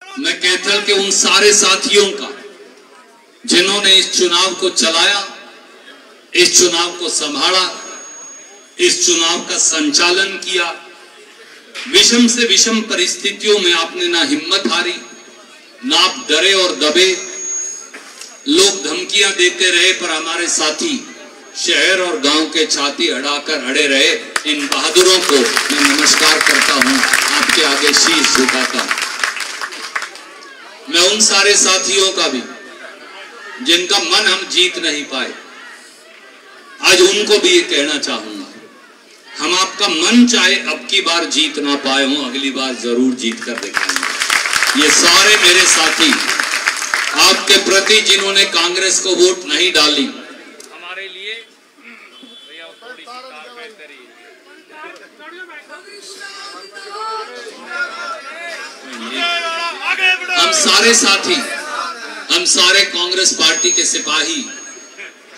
मैं कैथल के उन सारे साथियों का जिन्होंने इस चुनाव को चलाया, इस चुनाव को संभाला, इस चुनाव का संचालन किया। विषम से विषम परिस्थितियों में आपने ना हिम्मत हारी, ना आप डरे और दबे। लोग धमकियां देते रहे पर हमारे साथी शहर और गांव के छाती अड़ाकर अड़े रहे। इन बहादुरों को मैं नमस्कार करता हूं, आपके आगे शीश झुकाता हूं। मैं उन सारे साथियों का भी जिनका मन हम जीत नहीं पाए, आज उनको भी ये कहना चाहूंगा, हम आपका मन चाहे अब की बार जीत ना पाए हों, अगली बार जरूर जीत कर दिखाएंगे। ये सारे मेरे साथी आपके प्रति जिन्होंने कांग्रेस को वोट नहीं डाली, हमारे लिए हम सारे साथी, हम सारे कांग्रेस पार्टी के सिपाही,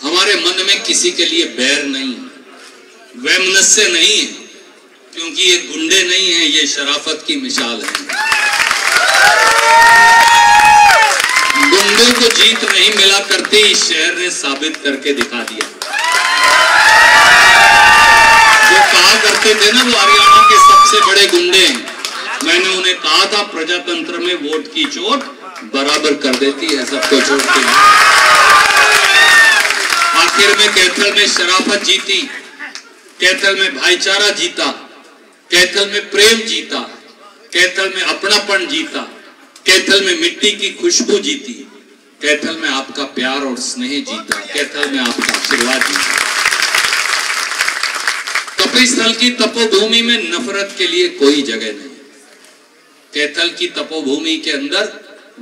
हमारे मन में किसी के लिए बैर नहीं, वैमनस्य नहीं है, क्योंकि ये गुंडे नहीं है, ये शराफत की मिसाल है। गुंडों को जीत नहीं मिला करती, इस शहर ने साबित करके दिखा दिया। जो कहा करते थे ना वो हरियाणा के सबसे बड़े गुंडे हैं, मैंने उन्हें कहा था प्रजातंत्र में वोट की चोट बराबर कर देती है सबको छोड़ के। आखिर में कैथल में शराफत जीती, कैथल में भाईचारा जीता, कैथल में प्रेम जीता, कैथल में अपनापन जीता, कैथल में मिट्टी की खुशबू जीती, कैथल में आपका प्यार और स्नेह जीता, कैथल में आपका आशीर्वाद जीता। कपिस्थल की तपोभूमि में नफरत के लिए कोई जगह नहीं। कैथल की तपोभूमि के अंदर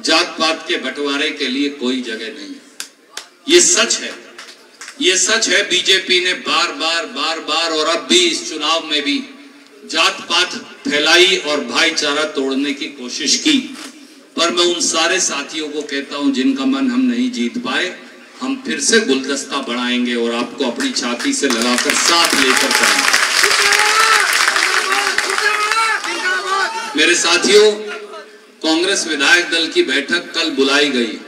जात पात के बंटवारे के लिए कोई जगह नहीं। ये सच है, ये सच है। बीजेपी ने बार बार और अब भी इस चुनाव में भी जात पात फैलाई और भाईचारा तोड़ने की कोशिश की, पर मैं उन सारे साथियों को कहता हूं जिनका मन हम नहीं जीत पाए, हम फिर से गुलदस्ता बढ़ाएंगे और आपको अपनी छाती से लगाकर साथ लेकर चलेंगे। मेरे साथियों, कांग्रेस विधायक दल की बैठक कल बुलाई गई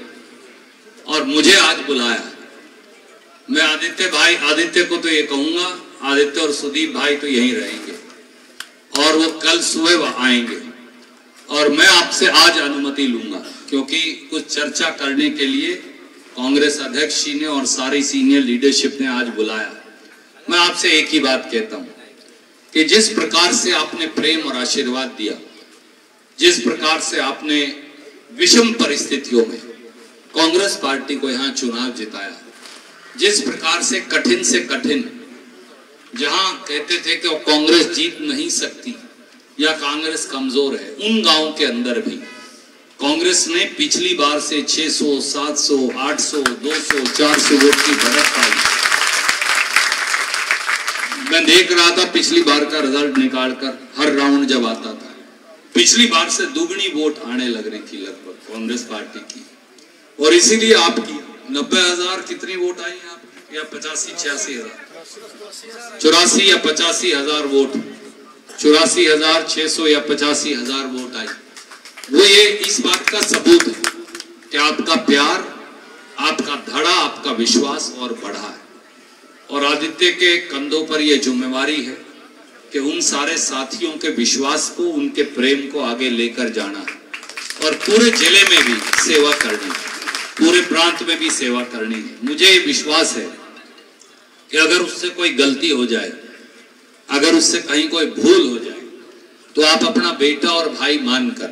और मुझे आज बुलाया। मैं आदित्य को तो ये कहूंगा, आदित्य और सुदीप भाई तो यहीं रहेंगे और वो कल सुबह आएंगे और मैं आपसे आज अनुमति लूंगा, क्योंकि कुछ चर्चा करने के लिए कांग्रेस अध्यक्ष जी ने और सारी सीनियर लीडरशिप ने आज बुलाया। मैं आपसे एक ही बात कहता हूं कि जिस प्रकार से आपने प्रेम और आशीर्वाद दिया, जिस प्रकार से आपने विषम परिस्थितियों में कांग्रेस पार्टी को यहां चुनाव जिताया, जिस प्रकार से कठिन जहां कहते थे कि कांग्रेस जीत नहीं सकती या कांग्रेस कमजोर है, उन गांवों के अंदर भी कांग्रेस ने पिछली बार से 600, 700, 800, 200, 400 वोट की बढ़त पाई। मैं देख रहा था पिछली बार का रिजल्ट निकालकर, हर राउंड जब आता था पिछली बार से दुगनी वोट आने लग रही थी लगभग कांग्रेस पार्टी की, और इसीलिए आपकी 90,000 कितनी वोट आई आप, या 85-86 हजार, 84 या 85 हजार वोट, 84,600 या 85,000 वोट आई। वो ये इस बात का सबूत है कि आपका प्यार, आपका धड़ा, आपका विश्वास और बढ़ा है। और आदित्य के कंधों पर यह जिम्मेवारी है कि उन सारे साथियों के विश्वास को, उनके प्रेम को आगे लेकर जाना है और पूरे जिले में भी सेवा करनी है, पूरे प्रांत में भी सेवा करनी है। मुझे ये विश्वास है कि अगर उससे कोई गलती हो जाए, अगर उससे कहीं कोई भूल हो जाए, तो आप अपना बेटा और भाई मानकर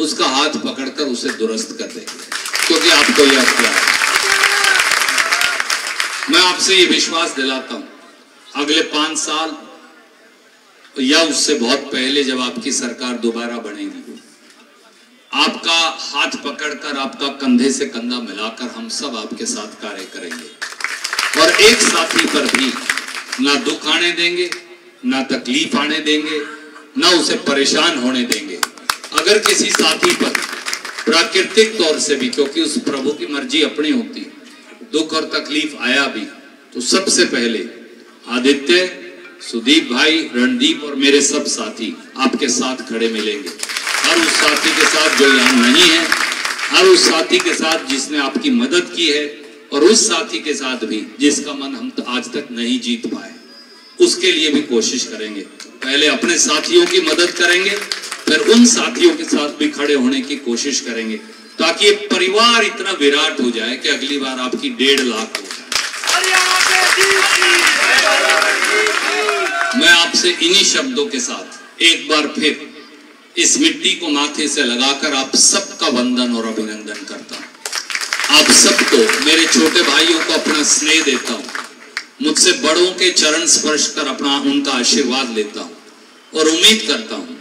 उसका हाथ पकड़कर उसे दुरुस्त कर देंगे, क्योंकि आपको यह प्यार है। मैं आपसे ये विश्वास दिलाता हूं, अगले 5 साल या उससे बहुत पहले जब आपकी सरकार दोबारा बनेगी, आपका हाथ पकड़कर, आपका कंधे से कंधा मिलाकर हम सब आपके साथ कार्य करेंगे और एक साथी पर भी ना दुख आने देंगे, ना तकलीफ आने देंगे, ना उसे परेशान होने देंगे। अगर किसी साथी पर प्राकृतिक तौर से भी, क्योंकि उस प्रभु की मर्जी अपनी होती, दुख और तकलीफ आया भी, तो सबसे पहले आदित्य, सुदीप भाई, रणदीप और मेरे सब साथी आपके साथ खड़े मिलेंगे। हर उस साथी के साथ जो यहाँ नहीं है, हर उस साथी के साथ जिसने आपकी मदद की है, और उस साथी के साथ भी जिसका मन हम आज तक नहीं जीत पाए, उसके लिए भी कोशिश करेंगे। पहले अपने साथियों की मदद करेंगे, फिर उन साथियों के साथ भी खड़े होने की कोशिश करेंगे, ताकि ये परिवार इतना विराट हो जाए कि अगली बार आपकी 1.5 लाख हो जाए। मैं आपसे इन्हीं शब्दों के साथ एक बार फिर इस मिट्टी को माथे से लगाकर आप सबका वंदन और अभिनंदन करता हूं। आप सबको, मेरे छोटे भाइयों को अपना स्नेह देता हूं, मुझसे बड़ों के चरण स्पर्श कर अपना उनका आशीर्वाद लेता हूं, और उम्मीद करता हूं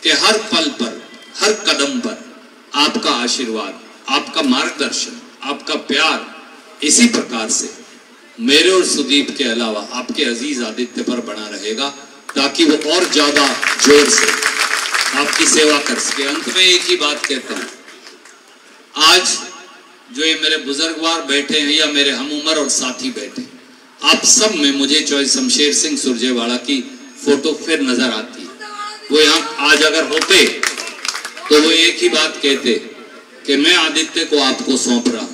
कि हर पल पर, हर कदम पर आपका आशीर्वाद, आपका मार्गदर्शन, आपका प्यार इसी प्रकार से मेरे और सुदीप के अलावा आपके अजीज आदित्य पर बना रहेगा, ताकि वो और ज्यादा जोर से आपकी सेवा कर सके। अंत में एक ही बात कहता हूं, आज जो ये मेरे बुजुर्गवार बैठे हैं या मेरे हम उम्र और साथी बैठे, आप सब में मुझे चॉइस शमशेर सिंह सुरजेवाला की फोटो फिर नजर आती है। वो यहाँ आज अगर होते तो वो एक ही बात कहते कि मैं आदित्य को आपको सौंप रहा हूं,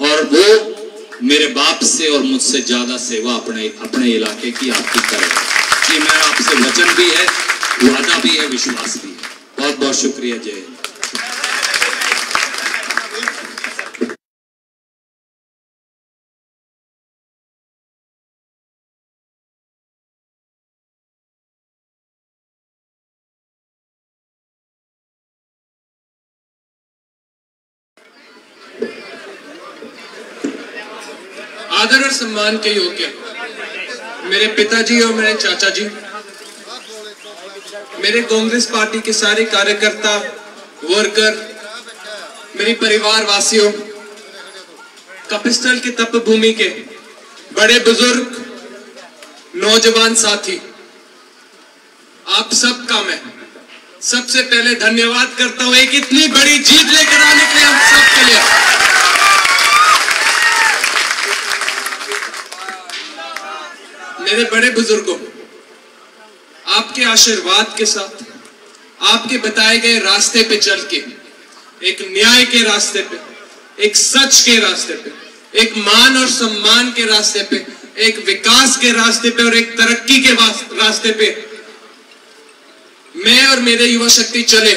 और वो मेरे बाप से और मुझसे ज्यादा सेवा अपने इलाके की आपकी करे। ये मेरा आपसे वचन भी है, वादा भी है, विश्वास भी है। बहुत बहुत शुक्रिया। जय हिंद। आदर और सम्मान के योग्य मेरे पिताजी और मेरे चाचा जी, मेरे कांग्रेस पार्टी के सारे कार्यकर्ता, वर्कर, मेरी परिवार वासियों, कपिस्थल के तपभूमि के बड़े बुजुर्ग, नौजवान साथी, आप सबका मैं सबसे पहले धन्यवाद करता हूं, एक इतनी बड़ी जीत लेकर आने के लिए हम सबके लिए। मेरे बड़े बुजुर्गों, आपके आशीर्वाद के साथ, आपके बताए गए रास्ते पे चल के, एक न्याय के रास्ते पे, एक सच के रास्ते पे, एक मान और सम्मान के रास्ते पे, एक विकास के रास्ते पे और एक तरक्की के रास्ते पे मैं और मेरे युवा शक्ति चले।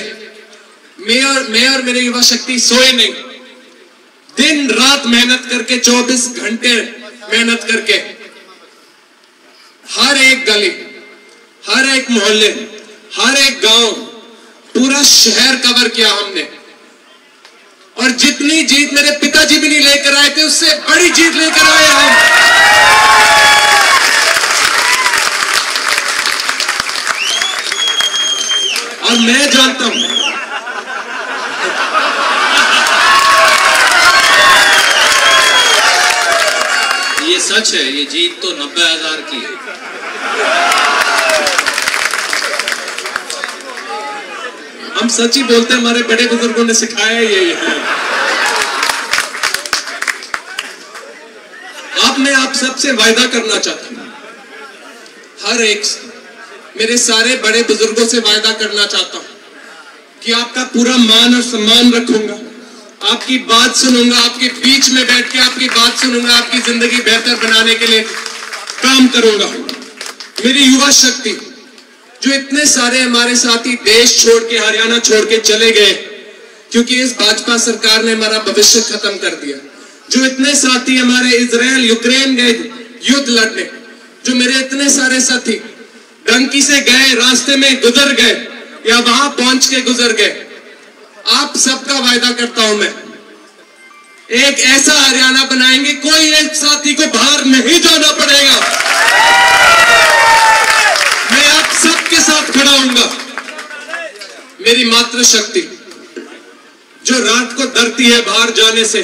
मैं और मेरे युवा शक्ति सोए नहीं, दिन रात मेहनत करके, 24 घंटे मेहनत करके, हर एक गली, हर एक मोहल्ले, हर एक गांव, पूरा शहर कवर किया हमने। और जितनी जीत मेरे पिताजी भी नहीं लेकर आए थे, उससे बड़ी जीत लेकर आए हम। और मैं जानता हूं, ये सच है, ये जीत तो 90,000 की है। हम सच ही बोलते हैं, हमारे बड़े बुजुर्गों ने सिखाया यही है। अब मैं आप सबसे वायदा करना चाहता हूं, हर एक मेरे सारे बड़े बुजुर्गों से वायदा करना चाहता हूं कि आपका पूरा मान और सम्मान रखूंगा, आपकी बात सुनूंगा, आपके बीच में बैठ के आपकी बात सुनूंगा, आपकी जिंदगी बेहतर बनाने के लिए काम करूंगा। मेरी युवा शक्ति, जो इतने सारे हमारे साथी देश छोड़ के, हरियाणा छोड़ के चले गए क्योंकि इस भाजपा सरकार ने हमारा भविष्य खत्म कर दिया, जो इतने साथी हमारे इजराइल, यूक्रेन गए युद्ध लड़ने, जो मेरे इतने सारे साथी डंकी से गए, रास्ते में गुजर गए या वहां पहुंच के गुजर गए, आप सबका वायदा करता हूं मैं, एक ऐसा हरियाणा बनाएंगे, कोई एक साथी को बाहर नहीं जाना पड़ेगा। मैं आप सबके साथ खड़ा हूंगा। मेरी मातृशक्ति जो रात को डरती है बाहर जाने से,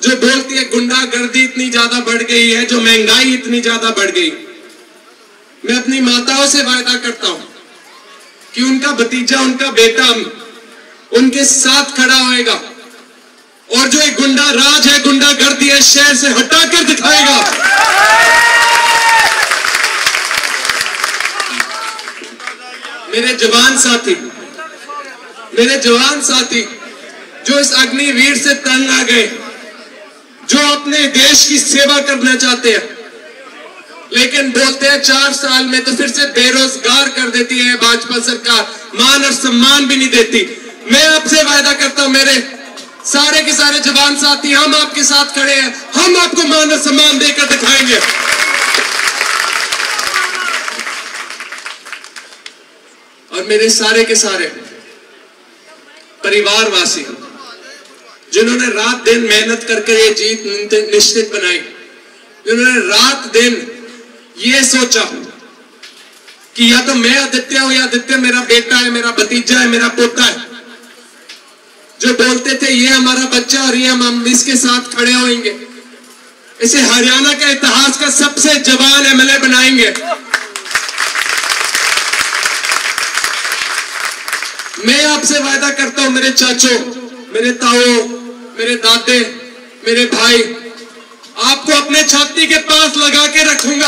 जो बोलती है गुंडागर्दी इतनी ज्यादा बढ़ गई है, जो महंगाई इतनी ज्यादा बढ़ गई, मैं अपनी माताओं से वायदा करता हूं कि उनका भतीजा, उनका बेटा उनके साथ खड़ा होएगा और जो एक गुंडा राज है, गुंडागर्दी है, शहर से हटाकर दिखाएगा। मेरे जवान साथी, मेरे जवान साथी जो इस अग्निवीर से तंग आ गए, जो अपने देश की सेवा करना चाहते हैं, लेकिन बोलते हैं 4 साल में तो फिर से बेरोजगार कर देती है भाजपा सरकार, मान और सम्मान भी नहीं देती। मैं आपसे वायदा करता हूं मेरे सारे के सारे जवान साथी, हम आपके साथ खड़े हैं, हम आपको मान और सम्मान देकर दिखाएंगे। और मेरे सारे के सारे परिवारवासी जिन्होंने रात दिन मेहनत करके ये जीत निश्चित बनाई, जिन्होंने रात दिन ये सोचा कि या तो मैं आदित्य हूं या आदित्य मेरा बेटा है, मेरा भतीजा है, मेरा पोता है, जो बोलते थे ये हमारा बच्चा और ये हम इसके साथ खड़े होंगे, इसे हरियाणा का इतिहास का सबसे जवान एमएलए बनाएंगे। मैं आपसे वायदा करता हूं मेरे चाचों, मेरे ताऊ, मेरे दादे, मेरे भाई, आपको अपने छाती के पास लगा के रखूंगा।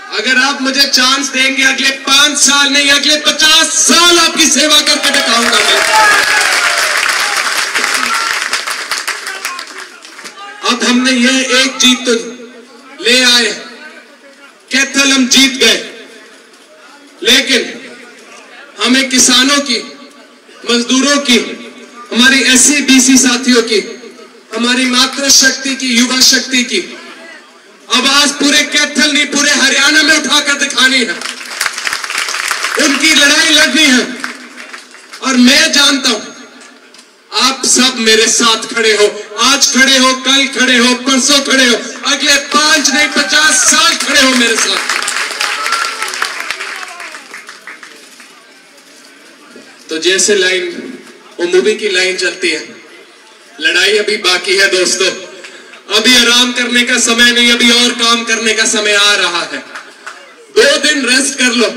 और अगर आप मुझे चांस देंगे, अगले 5 साल नहीं अगले 50 साल आपकी सेवा करके दिखाऊंगा मैं। अब हमने ये एक जीत तो ले आए, कैथल हम जीत गए, लेकिन हमें किसानों की, मजदूरों की, हमारी एससी बीसी साथियों की, हमारी मातृशक्ति की, युवा शक्ति की आवाज पूरे कैथल नहीं पूरे हरियाणा में उठाकर दिखानी है, उनकी लड़ाई लड़नी है। और मैं जानता हूं आप सब मेरे साथ खड़े हो, आज खड़े हो, कल खड़े हो, परसों खड़े हो, अगले 5 नहीं 50 साल खड़े हो मेरे साथ। तो जैसे लाइन वो मूवी की लाइन चलती है, लड़ाई अभी बाकी है दोस्तों, अभी आराम करने का समय नहीं, अभी और काम करने का समय आ रहा है। 2 दिन रेस्ट कर लो,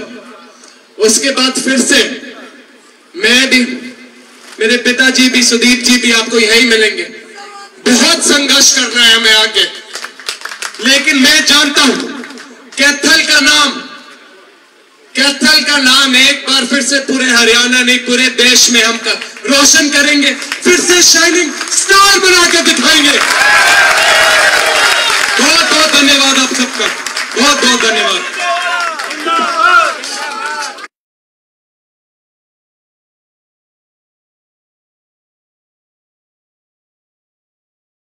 उसके बाद फिर से मैं भी, मेरे पिताजी भी, सुदीप जी भी आपको यही मिलेंगे। बहुत संघर्ष करना है हमें आगे, लेकिन मैं जानता हूं कैथल का नाम एक बार फिर से पूरे हरियाणा नहीं पूरे देश में हम रोशन करेंगे, फिर से शाइनिंग स्टार बना के दिखाएंगे। बहुत बहुत धन्यवाद आप सबका, बहुत बहुत धन्यवाद।